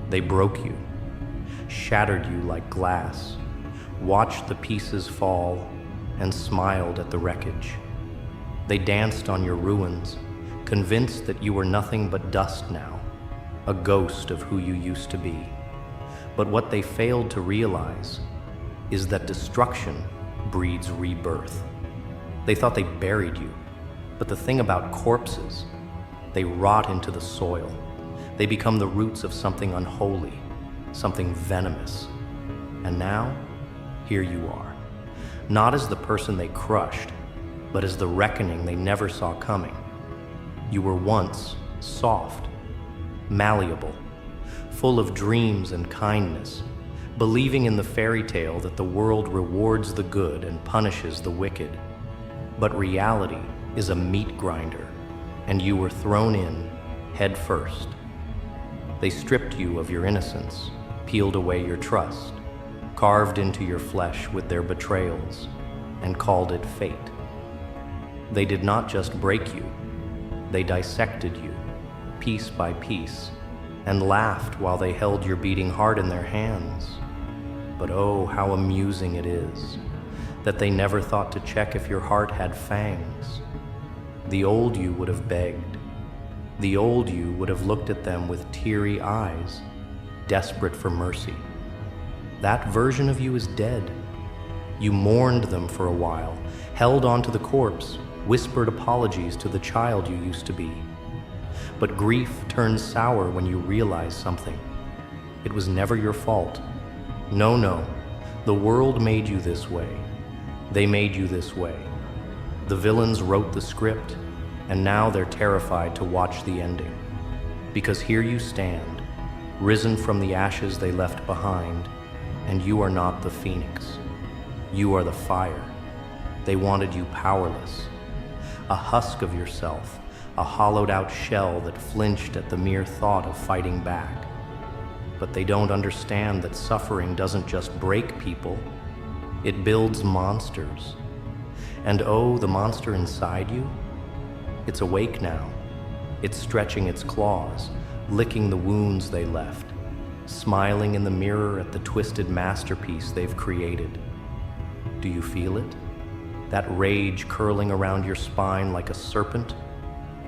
They broke you, shattered you like glass, watched the pieces fall, and smiled at the wreckage. They danced on your ruins, convinced that you were nothing but dust now, a ghost of who you used to be. But what they failed to realize is that destruction breeds rebirth. They thought they buried you, but the thing about corpses, they rot into the soil. They become the roots of something unholy, something venomous. And now, here you are, not as the person they crushed, but as the reckoning they never saw coming. You were once soft, malleable, full of dreams and kindness, believing in the fairy tale that the world rewards the good and punishes the wicked. But reality is a meat grinder, and you were thrown in head first. They stripped you of your innocence, peeled away your trust, carved into your flesh with their betrayals, and called it fate. They did not just break you, they dissected you, piece by piece, and laughed while they held your beating heart in their hands. But oh, how amusing it is that they never thought to check if your heart had fangs. The old you would have begged. The old you would have looked at them with teary eyes, desperate for mercy. That version of you is dead. You mourned them for a while, held onto the corpse, whispered apologies to the child you used to be. But grief turns sour when you realize something. It was never your fault. No, the world made you this way. They made you this way. The villains wrote the script, and now they're terrified to watch the ending. Because here you stand, risen from the ashes they left behind, and you are not the phoenix. You are the fire. They wanted you powerless, a husk of yourself, a hollowed-out shell that flinched at the mere thought of fighting back. But they don't understand that suffering doesn't just break people, it builds monsters. And oh, the monster inside you? It's awake now. It's stretching its claws, licking the wounds they left, smiling in the mirror at the twisted masterpiece they've created. Do you feel it? That rage curling around your spine like a serpent,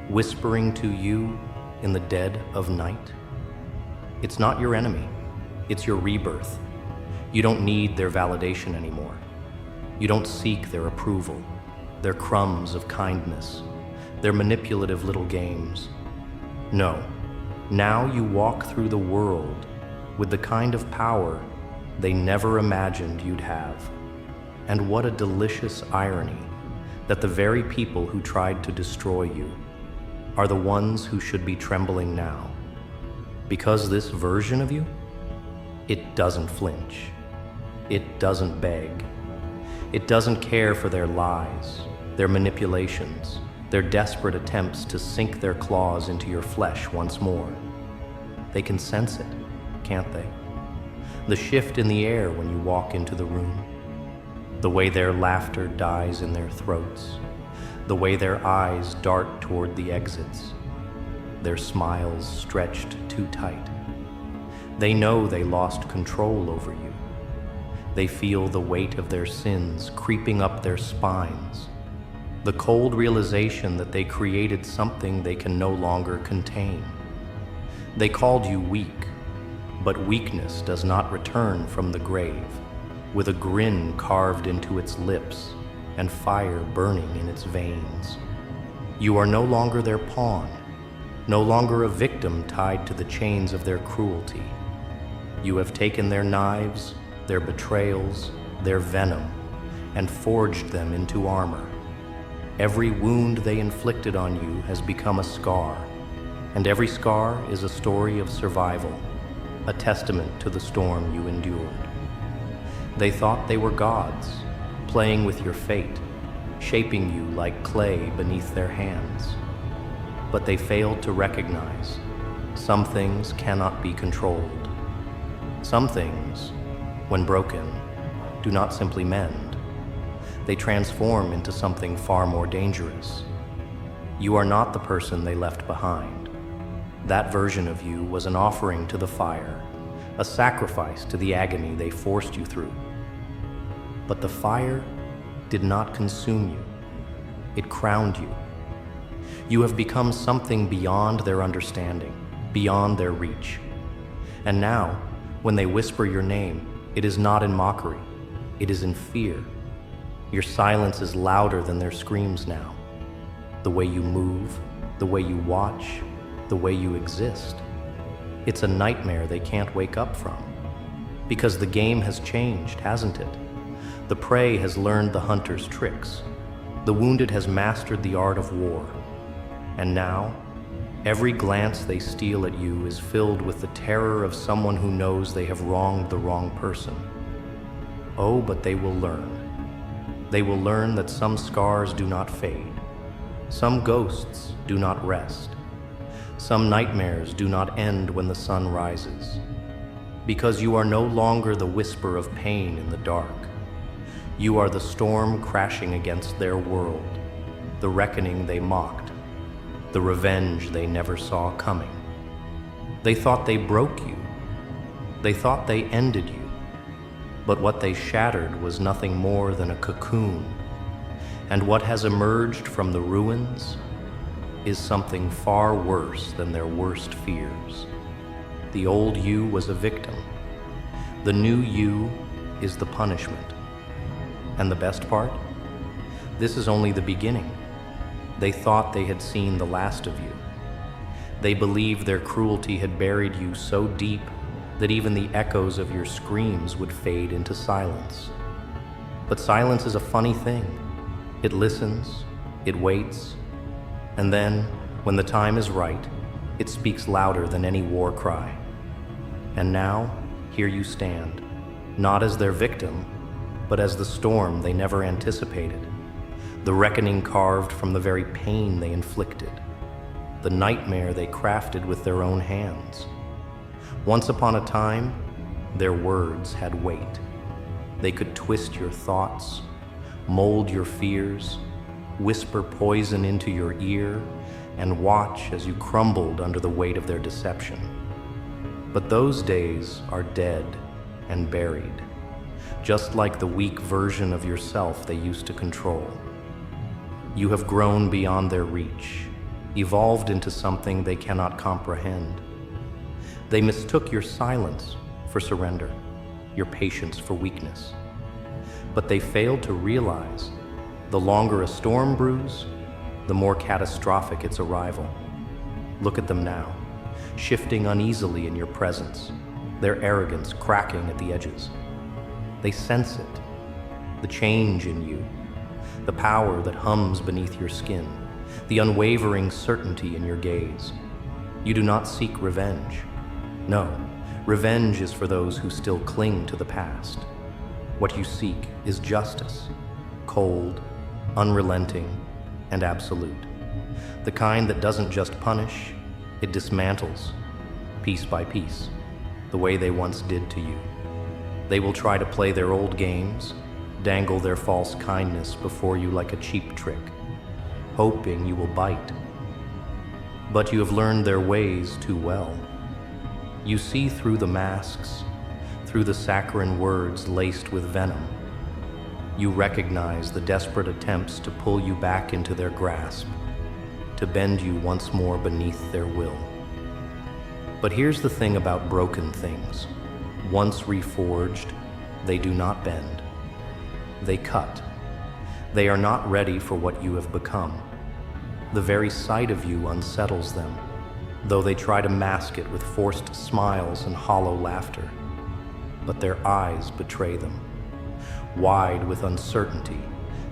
whispering to you in the dead of night? It's not your enemy, it's your rebirth. You don't need their validation anymore. You don't seek their approval, their crumbs of kindness, their manipulative little games. No, now you walk through the world with the kind of power they never imagined you'd have. And what a delicious irony that the very people who tried to destroy you are the ones who should be trembling now. Because this version of you, it doesn't flinch. It doesn't beg. It doesn't care for their lies, their manipulations, their desperate attempts to sink their claws into your flesh once more. They can sense it, can't they? The shift in the air when you walk into the room, the way their laughter dies in their throats, the way their eyes dart toward the exits, their smiles stretched too tight. They know they lost control over you. They feel the weight of their sins creeping up their spines, the cold realization that they created something they can no longer contain. They called you weak, but weakness does not return from the grave, with a grin carved into its lips and fire burning in its veins. You are no longer their pawn, no longer a victim tied to the chains of their cruelty. You have taken their knives, their betrayals, their venom, and forged them into armor. Every wound they inflicted on you has become a scar, and every scar is a story of survival, a testament to the storm you endured. They thought they were gods, playing with your fate, shaping you like clay beneath their hands. But they failed to recognize some things cannot be controlled. Some things, when broken, do not simply mend. They transform into something far more dangerous. You are not the person they left behind. That version of you was an offering to the fire, a sacrifice to the agony they forced you through. But the fire did not consume you. It crowned you. You have become something beyond their understanding, beyond their reach. And now, when they whisper your name, it is not in mockery, it is in fear. Your silence is louder than their screams now. The way you move, the way you watch, the way you exist. It's a nightmare they can't wake up from. Because the game has changed, hasn't it? The prey has learned the hunter's tricks. The wounded has mastered the art of war. And now, every glance they steal at you is filled with the terror of someone who knows they have wronged the wrong person. Oh, but they will learn. They will learn that some scars do not fade. Some ghosts do not rest. Some nightmares do not end when the sun rises. Because you are no longer the whisper of pain in the dark. You are the storm crashing against their world, the reckoning they mocked, the revenge they never saw coming. They thought they broke you. They thought they ended you. But what they shattered was nothing more than a cocoon. And what has emerged from the ruins is something far worse than their worst fears. The old you was a victim. The new you is the punishment. And the best part? This is only the beginning. They thought they had seen the last of you. They believed their cruelty had buried you so deep that even the echoes of your screams would fade into silence. But silence is a funny thing. It listens, it waits, and then, when the time is right, it speaks louder than any war cry. And now, here you stand, not as their victim, but as the storm they never anticipated, the reckoning carved from the very pain they inflicted, the nightmare they crafted with their own hands. Once upon a time, their words had weight. They could twist your thoughts, mold your fears, whisper poison into your ear, and watch as you crumbled under the weight of their deception. But those days are dead and buried, just like the weak version of yourself they used to control. You have grown beyond their reach, evolved into something they cannot comprehend. They mistook your silence for surrender, your patience for weakness. But they failed to realize the longer a storm brews, the more catastrophic its arrival. Look at them now, shifting uneasily in your presence, their arrogance cracking at the edges. They sense it, the change in you, the power that hums beneath your skin, the unwavering certainty in your gaze. You do not seek revenge. No, revenge is for those who still cling to the past. What you seek is justice, cold, unrelenting, and absolute. The kind that doesn't just punish, it dismantles, piece by piece, the way they once did to you. They will try to play their old games, dangle their false kindness before you like a cheap trick, hoping you will bite. But you have learned their ways too well. You see through the masks, through the saccharine words laced with venom. You recognize the desperate attempts to pull you back into their grasp, to bend you once more beneath their will. But here's the thing about broken things. Once reforged, they do not bend. They cut. They are not ready for what you have become. The very sight of you unsettles them, though they try to mask it with forced smiles and hollow laughter. But their eyes betray them, wide with uncertainty,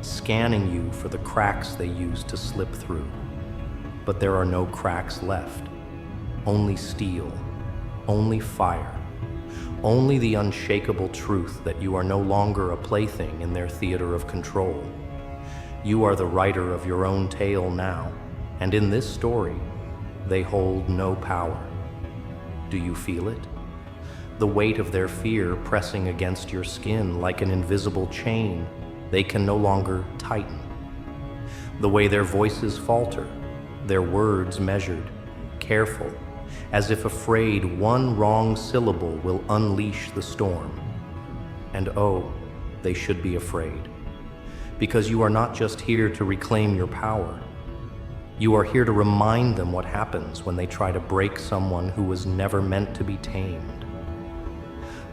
scanning you for the cracks they used to slip through. But there are no cracks left. Only steel, only fire, only the unshakable truth that you are no longer a plaything in their theater of control. You are the writer of your own tale now, and in this story, they hold no power. Do you feel it? The weight of their fear pressing against your skin like an invisible chain they can no longer tighten. The way their voices falter, their words measured, careful, as if afraid one wrong syllable will unleash the storm. And oh, they should be afraid, because you are not just here to reclaim your power. You are here to remind them what happens when they try to break someone who was never meant to be tamed.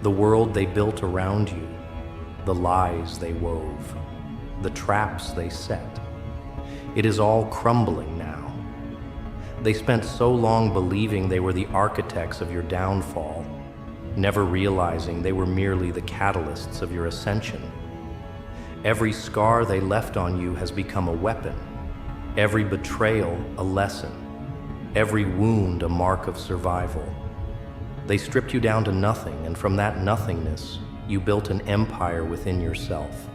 The world they built around you, the lies they wove, the traps they set, it is all crumbling now. They spent so long believing they were the architects of your downfall, never realizing they were merely the catalysts of your ascension. Every scar they left on you has become a weapon, every betrayal a lesson, every wound a mark of survival. They stripped you down to nothing, and from that nothingness, you built an empire within yourself.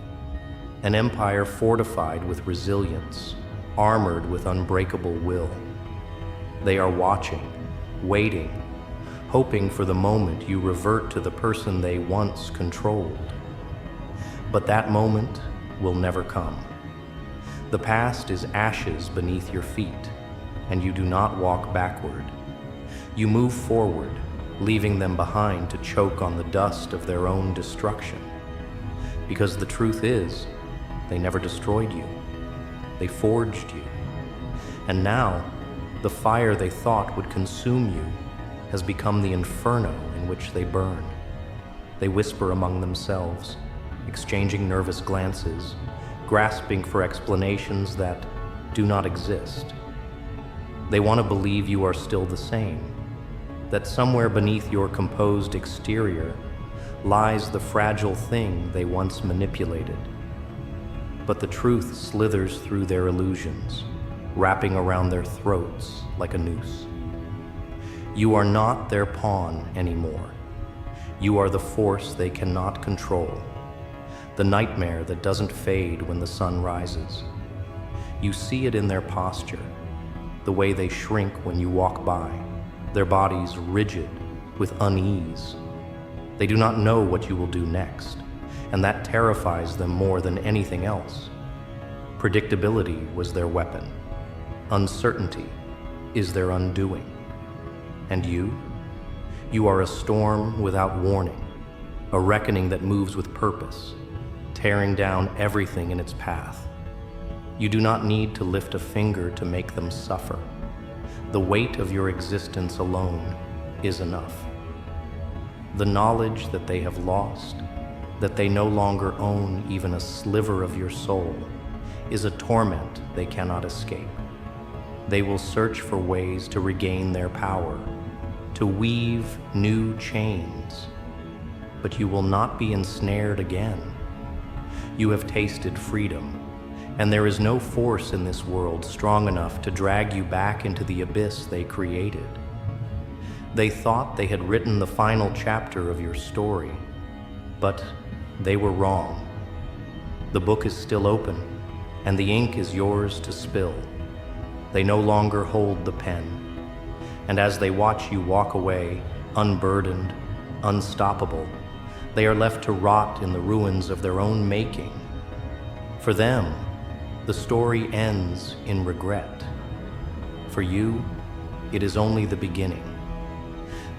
An empire fortified with resilience, armored with unbreakable will. They are watching, waiting, hoping for the moment you revert to the person they once controlled. But that moment will never come. The past is ashes beneath your feet, and you do not walk backward. You move forward, leaving them behind to choke on the dust of their own destruction. Because the truth is, they never destroyed you. They forged you. And now, the fire they thought would consume you has become the inferno in which they burn. They whisper among themselves, exchanging nervous glances, grasping for explanations that do not exist. They want to believe you are still the same, that somewhere beneath your composed exterior lies the fragile thing they once manipulated. But the truth slithers through their illusions, wrapping around their throats like a noose. You are not their pawn anymore. You are the force they cannot control, the nightmare that doesn't fade when the sun rises. You see it in their posture, the way they shrink when you walk by, their bodies rigid with unease. They do not know what you will do next, and that terrifies them more than anything else. Predictability was their weapon. Uncertainty is their undoing. And you are a storm without warning, a reckoning that moves with purpose, tearing down everything in its path. You do not need to lift a finger to make them suffer. The weight of your existence alone is enough. The knowledge that they have lost, that they no longer own even a sliver of your soul, is a torment they cannot escape. They will search for ways to regain their power, to weave new chains. But you will not be ensnared again. You have tasted freedom, and there is no force in this world strong enough to drag you back into the abyss they created. They thought they had written the final chapter of your story, but they were wrong. The book is still open, and the ink is yours to spill. They no longer hold the pen, and as they watch you walk away, unburdened, unstoppable, they are left to rot in the ruins of their own making. For them, the story ends in regret. For you, it is only the beginning.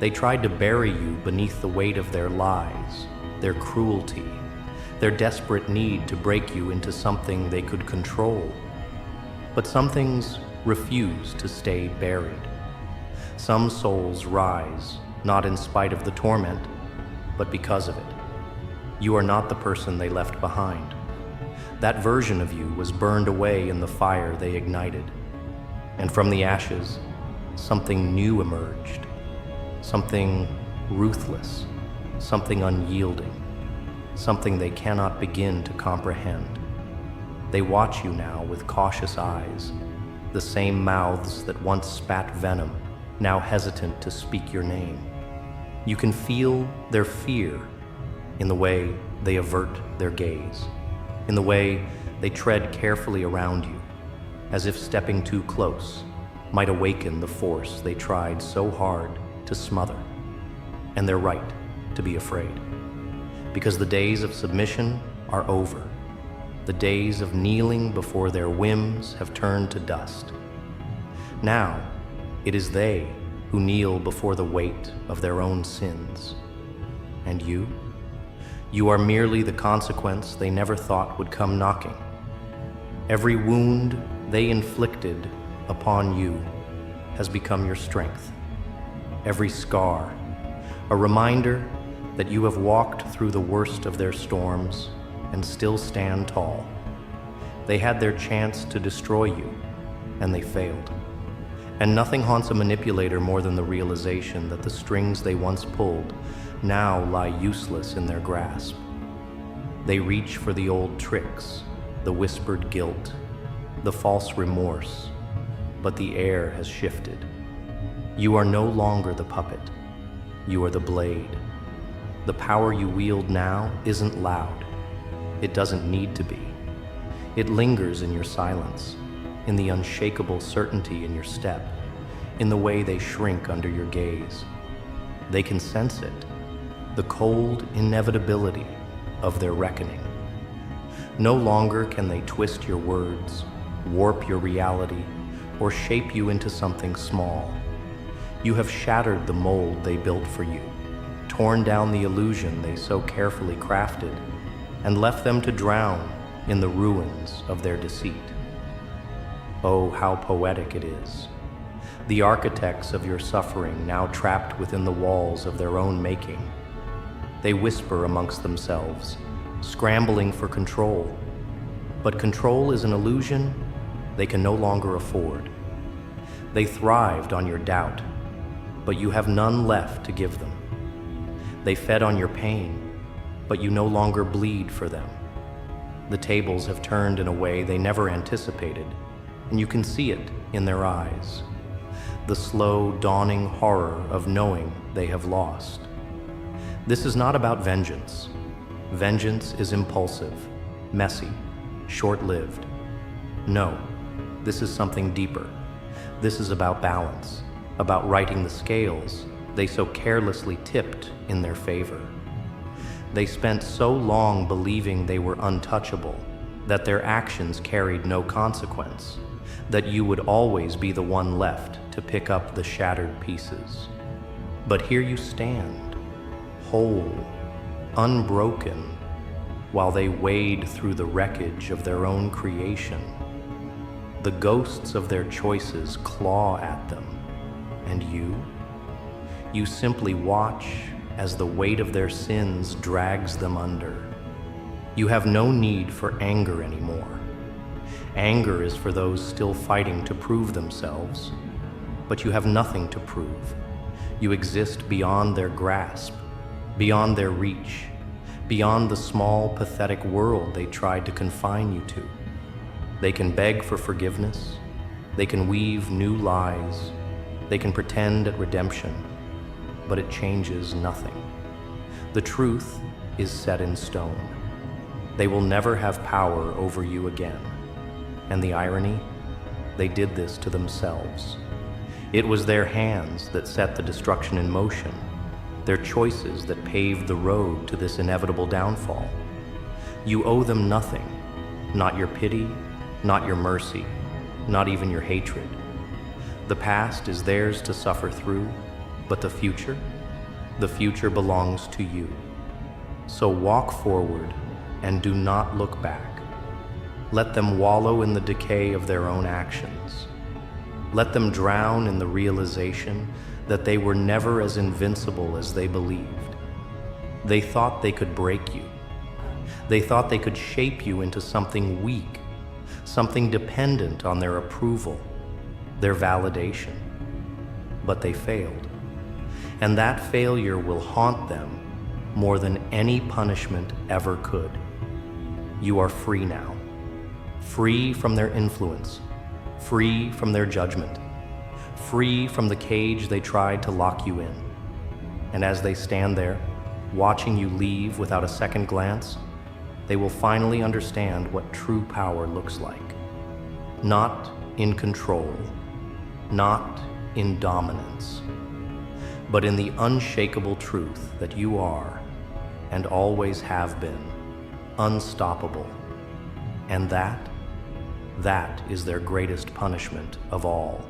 They tried to bury you beneath the weight of their lies, their cruelty, their desperate need to break you into something they could control. But some things refuse to stay buried. Some souls rise, not in spite of the torment, but because of it. You are not the person they left behind. That version of you was burned away in the fire they ignited. And from the ashes, something new emerged. Something ruthless, something unyielding, something they cannot begin to comprehend. They watch you now with cautious eyes, the same mouths that once spat venom, now hesitant to speak your name. You can feel their fear in the way they avert their gaze, in the way they tread carefully around you, as if stepping too close might awaken the force they tried so hard to smother. And they're right to be afraid, because the days of submission are over. The days of kneeling before their whims have turned to dust. Now, it is they who kneel before the weight of their own sins. And you? You are merely the consequence they never thought would come knocking. Every wound they inflicted upon you has become your strength. Every scar, a reminder that you have walked through the worst of their storms and still stand tall. They had their chance to destroy you, and they failed. And nothing haunts a manipulator more than the realization that the strings they once pulled now lie useless in their grasp. They reach for the old tricks, the whispered guilt, the false remorse, but the air has shifted. You are no longer the puppet. You are the blade. The power you wield now isn't loud. It doesn't need to be. It lingers in your silence, in the unshakable certainty in your step, in the way they shrink under your gaze. They can sense it, the cold inevitability of their reckoning. No longer can they twist your words, warp your reality, or shape you into something small. You have shattered the mold they built for you, torn down the illusion they so carefully crafted, and left them to drown in the ruins of their deceit. Oh, how poetic it is. The architects of your suffering now trapped within the walls of their own making. They whisper amongst themselves, scrambling for control. But control is an illusion they can no longer afford. They thrived on your doubt, but you have none left to give them. They fed on your pain, but you no longer bleed for them. The tables have turned in a way they never anticipated, and you can see it in their eyes. The slow, dawning horror of knowing they have lost. This is not about vengeance. Vengeance is impulsive, messy, short-lived. No, this is something deeper. This is about balance, about righting the scales they so carelessly tipped in their favor. They spent so long believing they were untouchable, that their actions carried no consequence, that you would always be the one left to pick up the shattered pieces. But here you stand, whole, unbroken, while they wade through the wreckage of their own creation. The ghosts of their choices claw at them, and you simply watch as the weight of their sins drags them under. You have no need for anger anymore. Anger is for those still fighting to prove themselves, but you have nothing to prove. You exist beyond their grasp, beyond their reach, beyond the small, pathetic world they tried to confine you to. They can beg for forgiveness, they can weave new lies, they can pretend at redemption, but it changes nothing. The truth is set in stone. They will never have power over you again. And the irony? They did this to themselves. It was their hands that set the destruction in motion, their choices that paved the road to this inevitable downfall. You owe them nothing, not your pity, not your mercy, not even your hatred. The past is theirs to suffer through, but the future belongs to you. So walk forward and do not look back. Let them wallow in the decay of their own actions. Let them drown in the realization that they were never as invincible as they believed. They thought they could break you. They thought they could shape you into something weak, something dependent on their approval, their validation. But they failed. And that failure will haunt them more than any punishment ever could. You are free now. Free from their influence, free from their judgment, free from the cage they tried to lock you in. And as they stand there, watching you leave without a second glance, they will finally understand what true power looks like. Not in control, not in dominance, but in the unshakable truth that you are, and always have been, unstoppable. And that is their greatest punishment of all.